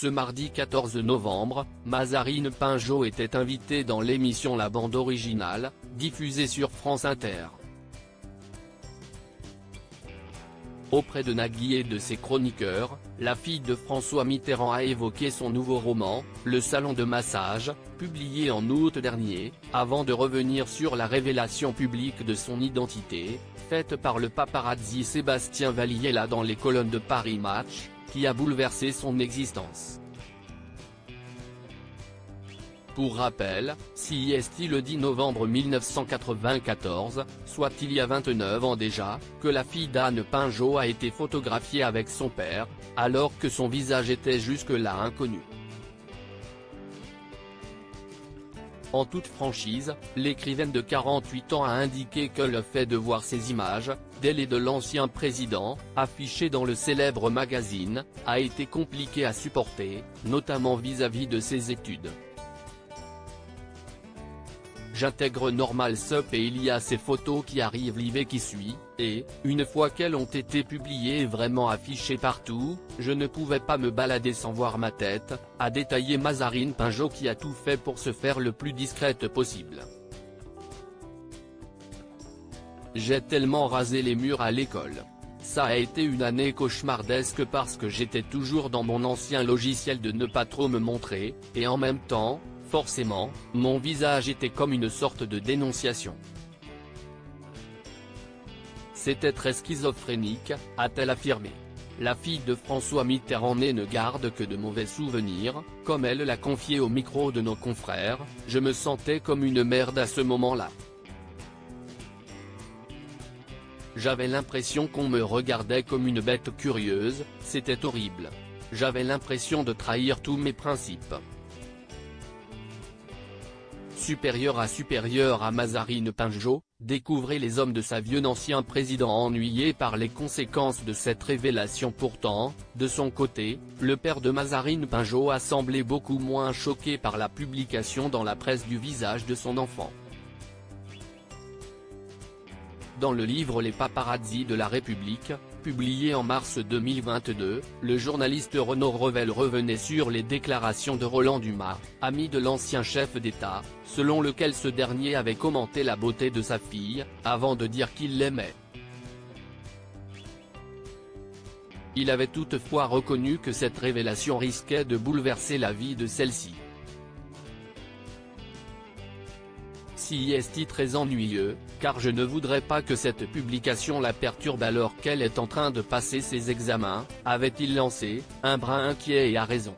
Ce mardi 14 novembre, Mazarine Pinjot était invitée dans l'émission La Bande Originale, diffusée sur France Inter. Auprès de Nagui et de ses chroniqueurs, la fille de François Mitterrand a évoqué son nouveau roman, Le Salon de Massage, publié en août dernier, avant de revenir sur la révélation publique de son identité, faite par le paparazzi Sébastien Valliella dans les colonnes de Paris Match, qui a bouleversé son existence. Pour rappel, CIST le 10 novembre 1994, soit il y a 29 ans déjà, que la fille d'Anne Pinjot a été photographiée avec son père, alors que son visage était jusque-là inconnu. En toute franchise, l'écrivaine de 48 ans a indiqué que le fait de voir ces images, d'elle et de l'ancien président, affichées dans le célèbre magazine, a été compliqué à supporter, notamment vis-à-vis de ses études. J'intègre Normal Sup et il y a ces photos qui arrivent l'hiver qui suit, et, une fois qu'elles ont été publiées et vraiment affichées partout, je ne pouvais pas me balader sans voir ma tête, a détaillé Mazarine Pinjot qui a tout fait pour se faire le plus discrète possible. J'ai tellement rasé les murs à l'école. Ça a été une année cauchemardesque parce que j'étais toujours dans mon ancien logiciel de ne pas trop me montrer, et en même temps, forcément, mon visage était comme une sorte de dénonciation. C'était très schizophrénique, a-t-elle affirmé. La fille de François Mitterrand ne garde que de mauvais souvenirs, comme elle l'a confié au micro de nos confrères, je me sentais comme une merde à ce moment-là. J'avais l'impression qu'on me regardait comme une bête curieuse, c'était horrible. J'avais l'impression de trahir tous mes principes. Supérieur à Mazarine Pinjot, découvrez les hommes de sa vieux ancien président ennuyé par les conséquences de cette révélation. Pourtant, de son côté, le père de Mazarine Pinjot a semblé beaucoup moins choqué par la publication dans la presse du visage de son enfant. Dans le livre Les paparazzis de la République, publié en mars 2022, le journaliste Renaud Revel revenait sur les déclarations de Roland Dumas, ami de l'ancien chef d'État, selon lequel ce dernier avait commenté la beauté de sa fille, avant de dire qu'il l'aimait. Il avait toutefois reconnu que cette révélation risquait de bouleverser la vie de celle-ci. CIST très ennuyeux, car je ne voudrais pas que cette publication la perturbe alors qu'elle est en train de passer ses examens, avait-il lancé, un brin inquiet et à raison.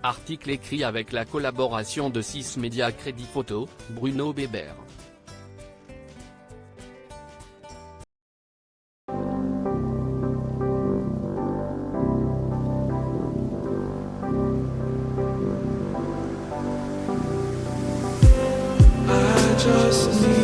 Article écrit avec la collaboration de 6 médias Crédit Photo, Bruno Bébert. Just need